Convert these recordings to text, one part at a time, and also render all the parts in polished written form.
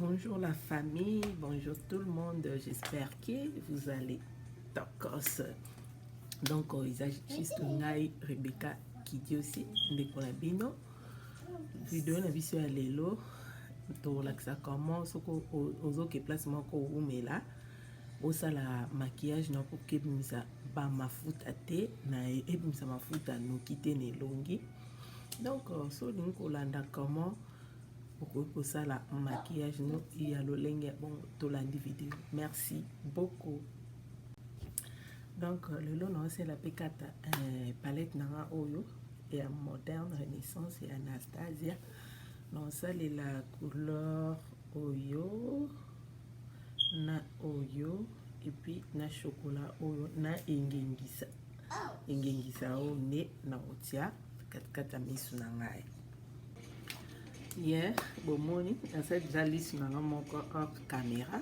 Bonjour la famille, bonjour tout le monde, j'espère que vous allez tokos. Donc ils agissent ngai Rebecca qui dit aussi ndeko na bino vidéo na biso ya lelo to lakisa comment soko ozoke place moko umela osala maquillage na ko kebimisa ba mafuta te na ebimisa mafuta noki te na elongi. Donc so lingi kolanda comment pour ça la maquillage no ya lolenge bon tolandi vidéo. Merci beaucoup. Donc lelo na c'est la P4 palette na oyo et moderne renaissance et Anastasia. Non ça la couleur oyo na oyo et puis na chocolat oyo na ingengisa o ne na otia katikata misu na ngai. Yeah, bon moni, c'est déjà liste na moko hors caméra.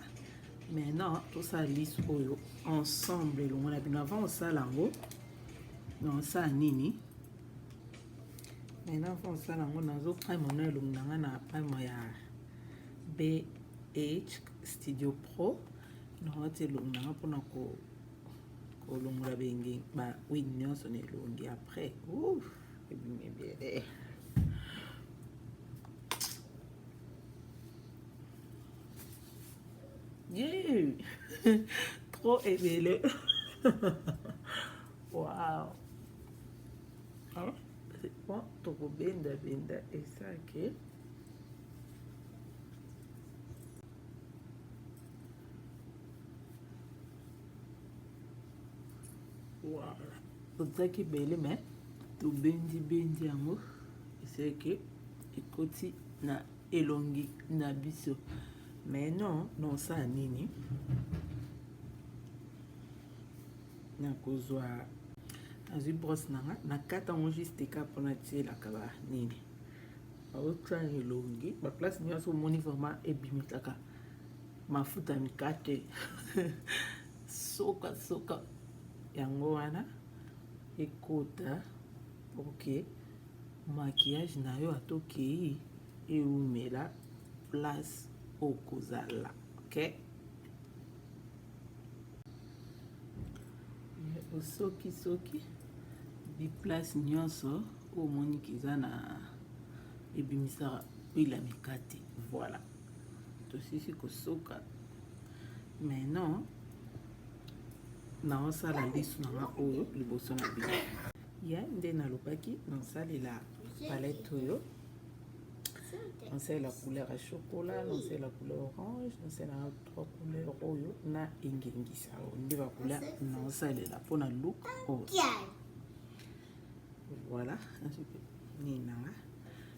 Maintenant, tout ça liste oyo ensemble le on a bien avant ça lango. Non ça nini. Maintenant on ça lango nazo prendre mon œil longa na prendre ya BH Studio Pro. Non c'est longa pour ko longa bengi ba oui nyonso ne longi après. Ouf, et bien. Yeah. Trop aimé. Wow. Hein? C'est bon, trop benda et ça que wow. Tout ça qui belle mais tout bendi amour c'est que écoute na elongi na biso. Mais non ça nini na kozwa azui brosse na kata on juste ka pona tie la kaba nini au train elongi ba place ni aso moni vraiment ebimitaka mafuta mikate soka yango wana ekota OK maquillage na yo atoki eumela place okozala. OK soki bi place nyonso o moni kiza na ebimisa pila mikate. Voilà to sisi ko soka mais non na osala lisu na oyo liboso na bino ya nde na lopaki na sali la palette oyo. On sait la couleur à chocolat, on sait la couleur orange, on sait la trois couleurs oyo na ingengisa on va couleur non ça la pour na look oh. Voilà ni nanga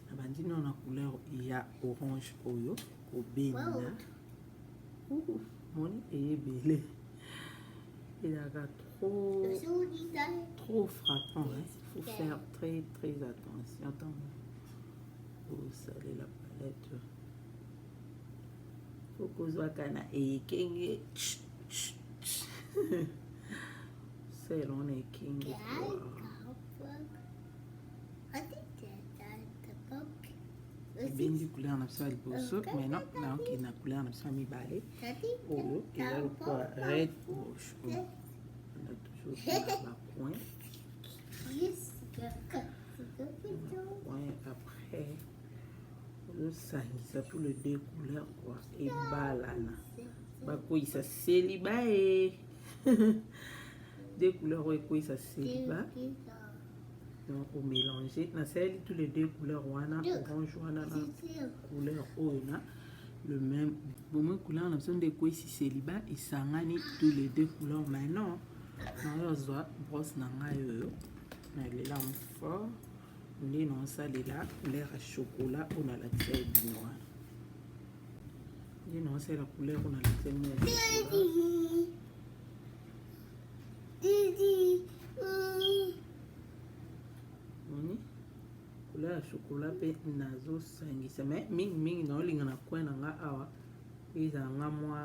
na bandi non na couleur ya orange oyo obena moni et belé il a trop frappant hein? Il faut faire très attention pour saler la palette. Faut que soit kana et kenge c'est on est king bien du couleur na ça liboso maintenant na ok na couleur na ça mi balé oyo et là quoi red rouge on a toujours la point après ça tous les deux couleurs quoi et balana bako ça célibat et deux couleurs et quoi ça célibat donc on mélanger na celle tous les deux couleurs wana orange wana na couleur ona le même moment couleur na son de quoi si célibat et sangani tous les deux couleurs maintenant na yozo brosse na ngayo na lela fort nde non ça là couleur à chocolat on a la tête noire nde non c'est la couleur on a la tête noire moni couleur à chocolat pe nazo sangisa mais mingi na olinga na coin nga awa eza nga moi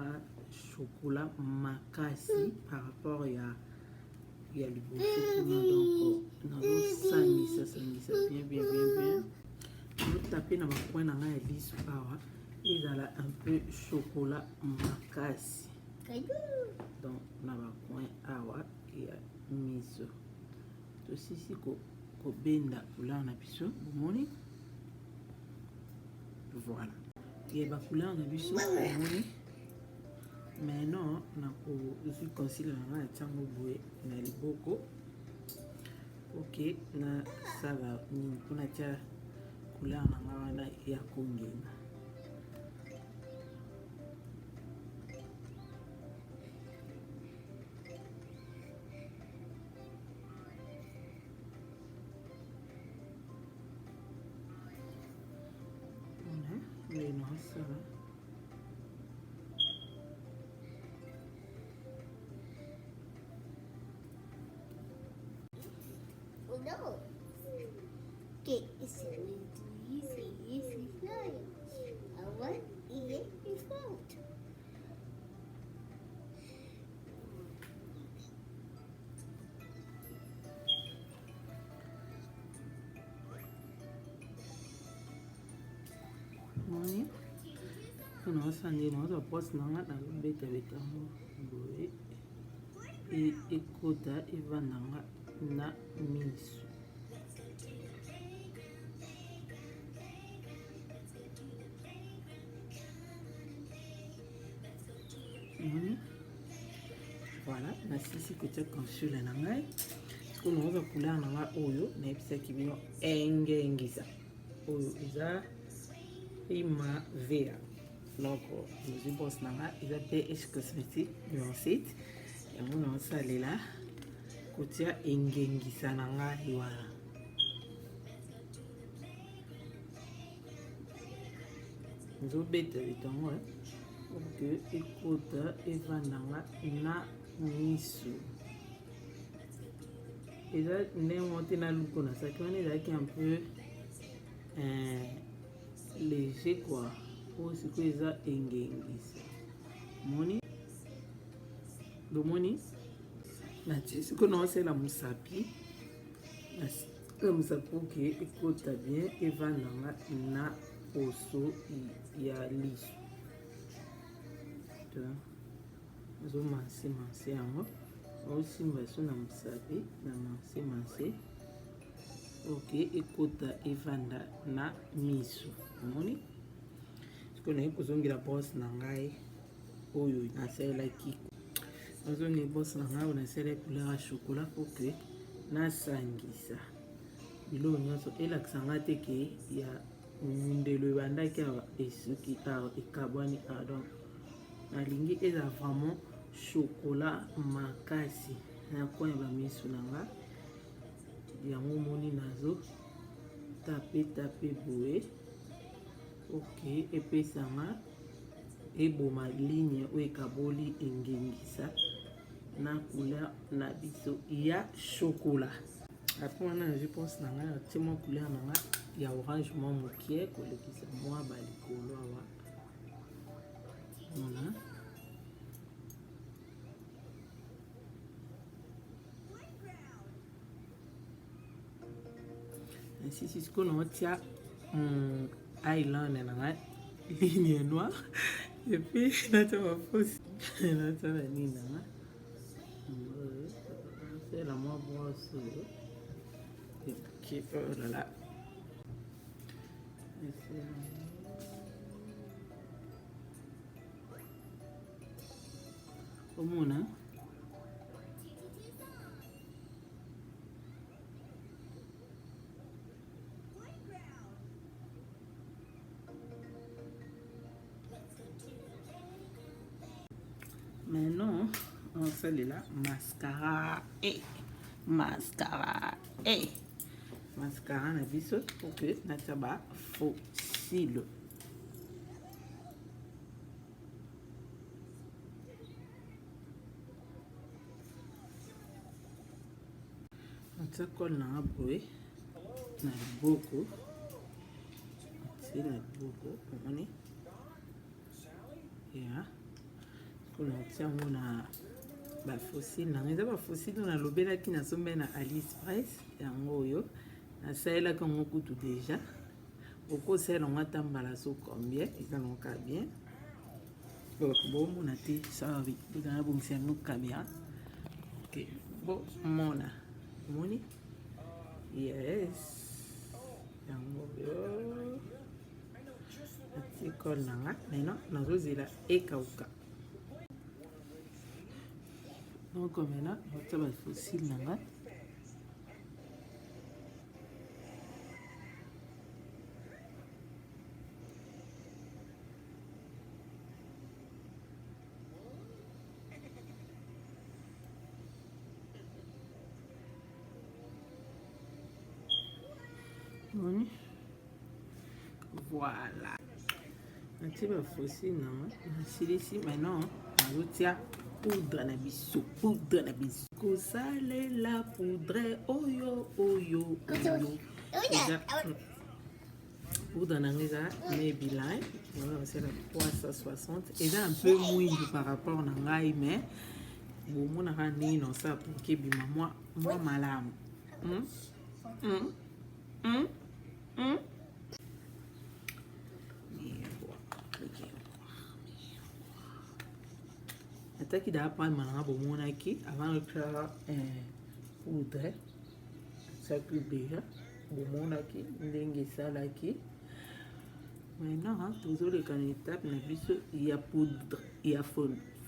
chocolat makasi par rapport ya liboso donc nazo sangisa bien. Je taper na macoin na nga ya lisu awa ezala un peu chocolat makasi. Donc na bacoin awa ya miso tosisi kobenda couleur na biso bomoni. Voilà ye bacouleur na biso bomoni. Maintenant nakozwi concealer na ngai ntiango boye na liboko oke nasala nini mpona tia couleur na ngai wana ya kongenga. Nasala no. Okay, it's easy flying. I want eat his mouth. Moni naosandi naoza pose nanga nalobeta ngo boye ekota evandanga na miso. Voilà, nasisi kotia concealer na ngai siko naoza couleur na ngai oyo nayebisaki bino engengisa oyo eza ima vert. Donc je bosse na ngai eza PS Cosmétique nuancite yango naosalela kotia engengisa na ngai wana. Nzobeta bitango oke ekota evandanga na miso. Eza ndenge te na luko na saki wana ezalaki un peu léger quoi. Oyo sikoyo eza engengisa moni bomoni natie sikoyo naosala mosapi na mosapi oke ekota bien evandanga na poso ya liso. Ozomanse yango osimba so na mosapi na manse oke ekota evanda na miso omoni. Sikoyo naye kozongela bose na ngai oyo nasalelaki nazongela bose na ngai oyo nasalelaki couleur ya chocolat poke nasangisa biloko nyonso elakisa ngai te ke ya ndelo ebandaki awa esuki awa ekabwani awa. Donc nalingi eza vraiment chocolat makasi na coin ya bamiso na nga yango moni nazo tape boye oke epesanga eboma ligne oyo ekaboli engengisa na couleur na biso ya chocolat. Après wana nazwi pense na ngai atie mwa couleur na ngai ya orange mwa mokie kolekisa mwa balikolo awa mona. Nasisi sikoyo naotia eyeliner na ngai ligne noire epuis natia bafosi natia na nini na ngai nasala mwa brosse oyo eke olala omona maintenant osalela mascara mascara na biso oke natia ba faux cils. natia kole nanga boye na liboko na liboko omoni ya natia yango na bafossile nango eza bafossile oyo nalobelaki nasombe na AliExpress yango oyo nasalelaki yango kutu deja okosala yango ata mbala so combien ezalaka bien bomona te savi ezala bongisa yango caméra ok bomona omoni yes yango yo atie cole nanga maintenant nazozela ekauka donc maintenant natia bafossile nanga voilà natie bafossile nanga nasilisi maintenant nazotia poudre na biso kosalela poudre oyo poudre nanga eza Maybelline basala 360 eza un peu mwindu par rapport na ngai mais bomonaka ndenge nosala pour kebima mwa malamu ataki daa palma nanga bomonaki avant okala poudre saki deja bomonaki ndenge esalaki maintenant tozoleka na étape na biso ya poudre ya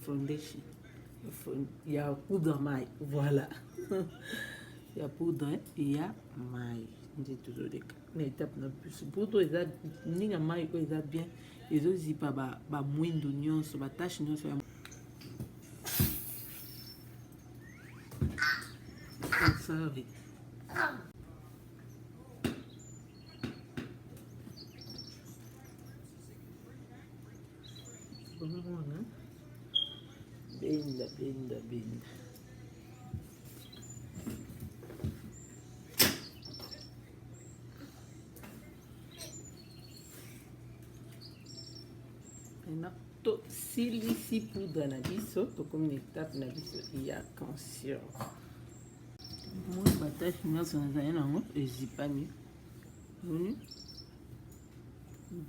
foundation ya poudre mai voilà ya poudre ya mai nde tozoleka na étape na biso poudre eza ndenge ya mai oyo eza bien ezozipa bamwindu nyonso batashe nyonso ya sorry benda maintenant tosilisi poudre na biso tokomi na étape na biso ya conscience moi batashe nyonso nazali nango ezipami oni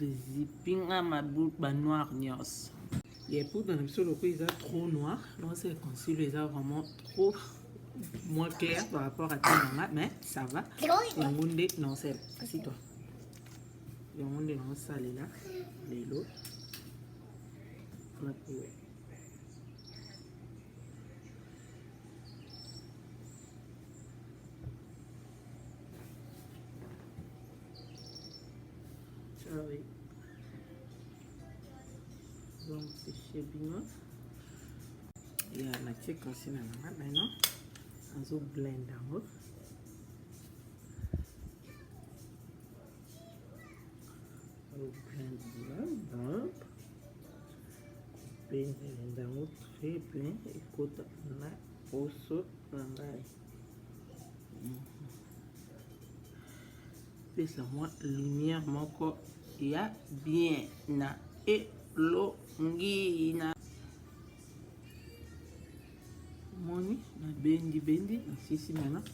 ezipinga banoir nyonso ya poudre na biso loko eza trop noir non c'est concealer eza vraiment trop moins clair par rapport à tananga mais ça va yango nde non c'est assis-toi yango nde naosalela lelo sorry donc c'est chez bien et on a check aussi maintenant on blend yango blend yango très bien ekota na poso na ngai pesa mwa lumière moko ya bien na elongi na moni na bendi nasisi maintenant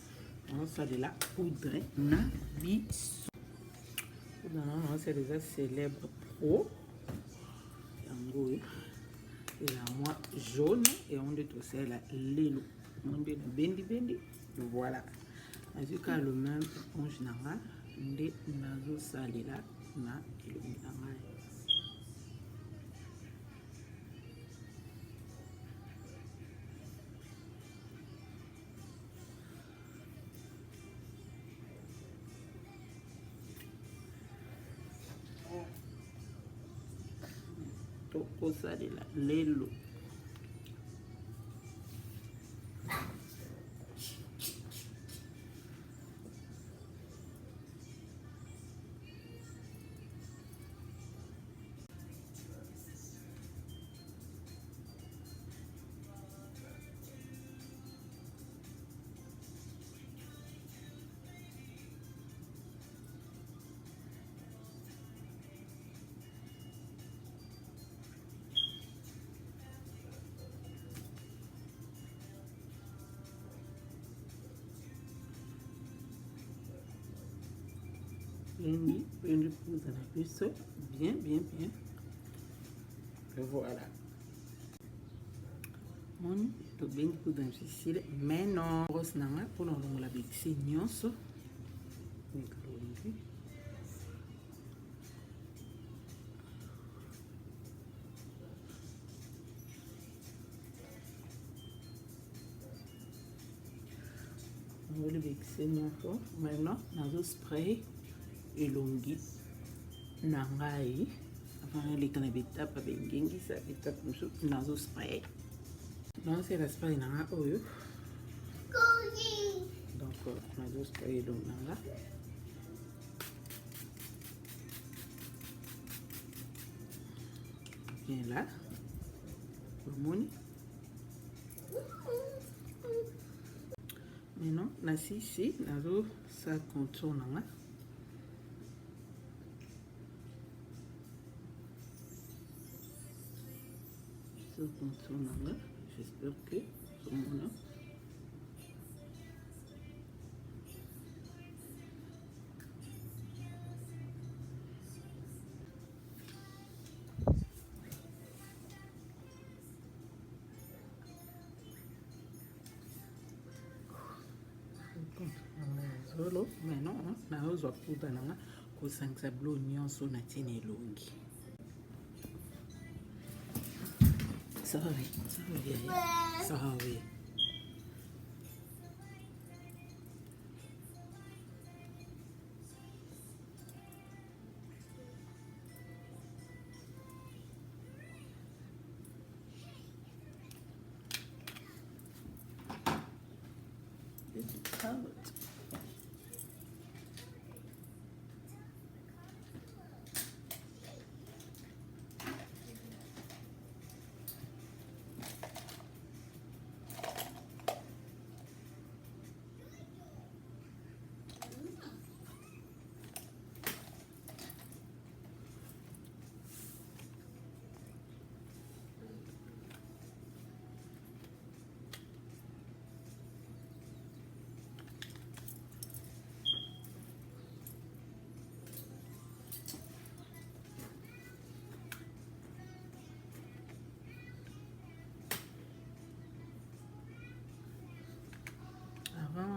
naosalela poudre na biso poudre na naosala eza célèbre pro yango oyo eza mwa jaune yango nde tosalela lelo nde na bendi voilà nazuka le même éponge na nga nde nazosalela na elongi na ngai tokosalela lelo Pendi poudre na biso. Bien. Et voilà. Moni, tobengi poudre na biso. Mais non. Brosse nanga pour nolongola bikisi nyonso. Le vexer nyonso. Maintenant, nazo spray elongi nangai. Avant les canabita pa bengengi sa étape musu nazo spray. Non c'est la spray nanga oyo. Donc nazo spray elongi nanga. Bien là. Hormone. Maintenant, nasi ici, nazo sa contour nanga. Sa contour nanga. J'espère que c'est bon. Maintenant, naozwa poudre nanga kosangisa bilo nyonso na tina elongi. Ça va.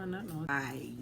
No. Ay.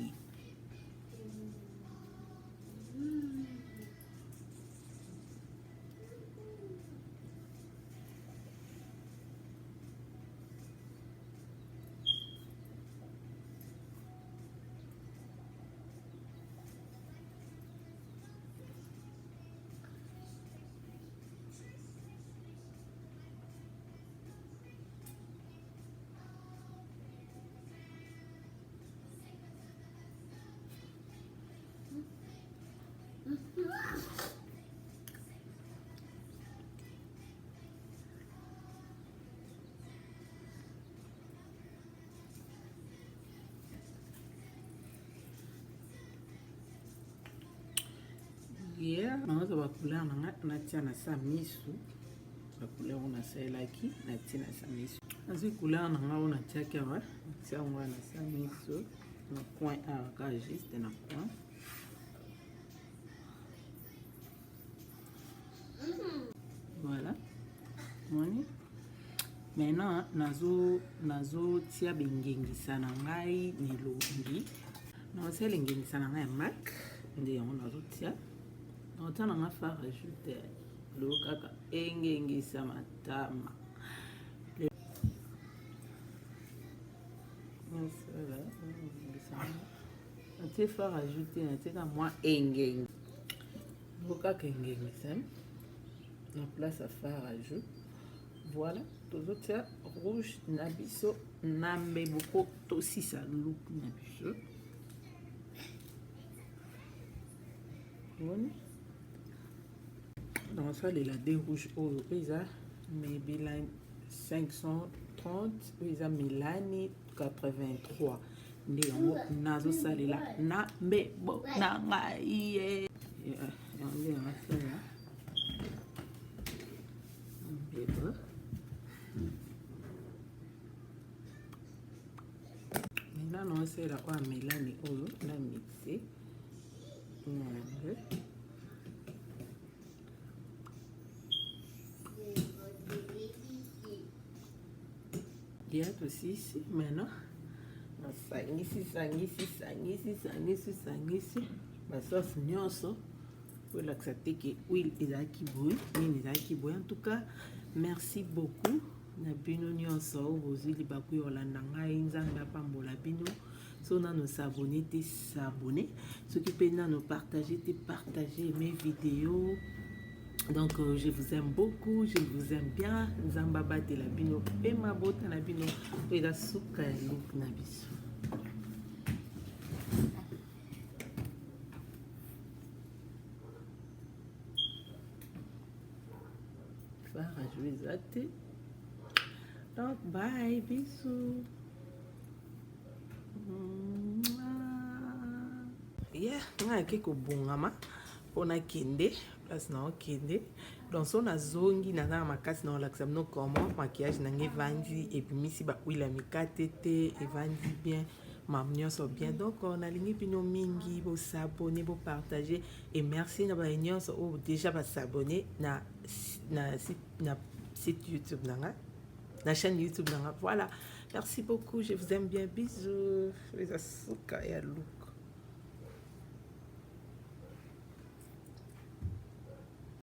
Yeah, naoza ba couleur nanga natia na sa misu. Ba couleur on a selaki natia na sa misu. Azi couleur nanga on a tia kawa, tia on na sa misu. Na coin à juste na coin. Voilà. Moni. Maintenant nazo tia bengengisa na ngai nelongi. Na tia lengengisa na ngai mak. Nde on nazo tia. On t'a n'a pas rajouté le caca engengi samatama. On t'a fait rajouter un petit moi engengi. Le caca engengi sam. La place à faire rajout. Voilà. Tout autres rouge nabiso nambe beaucoup aussi ça look nabiso. Bon. Dans ça, il a des rouges au Isa, Maybelline 530, Isa Milani 83. Néo, nazo salila, na bebo, na ngaïe. On est en fait là. Bebo. Maintenant, on sait là, Milani, on a mixé. Il y a aussi ici maintenant. Sangisi. Ma sauce nyonso. Pour l'accepter que huile ezalaki boye, nini ezalaki boye. En tout cas, merci beaucoup. Na bino nyonso bozwi libaku yolanda ngai nzambe apambola bino. So nano s'abonner te s'abonner. Ceux qui peuvent nous partager mes vidéos. Donc je vous aime beaucoup, je vous aime bien. Nzamba bate la bino pe mabota na bino. Eza suka ya look na biso. Rajouter ça. Donc bye, bisous. Yeah, nga keko bongama pona kende place na kende. Donc son azongi na na makasi na relaxa no comment maquillage na ngevandi et puis misi ba huile mikate te evandi bien. Mamnio so bien. Donc on a lingi pino mingi bo s'abonner, bo partager et merci na ba union so déjà ba s'abonner na site YouTube nanga, la chaîne YouTube nanga. Voilà. Merci beaucoup, je vous aime bien. Bisous. Les asuka ya lou.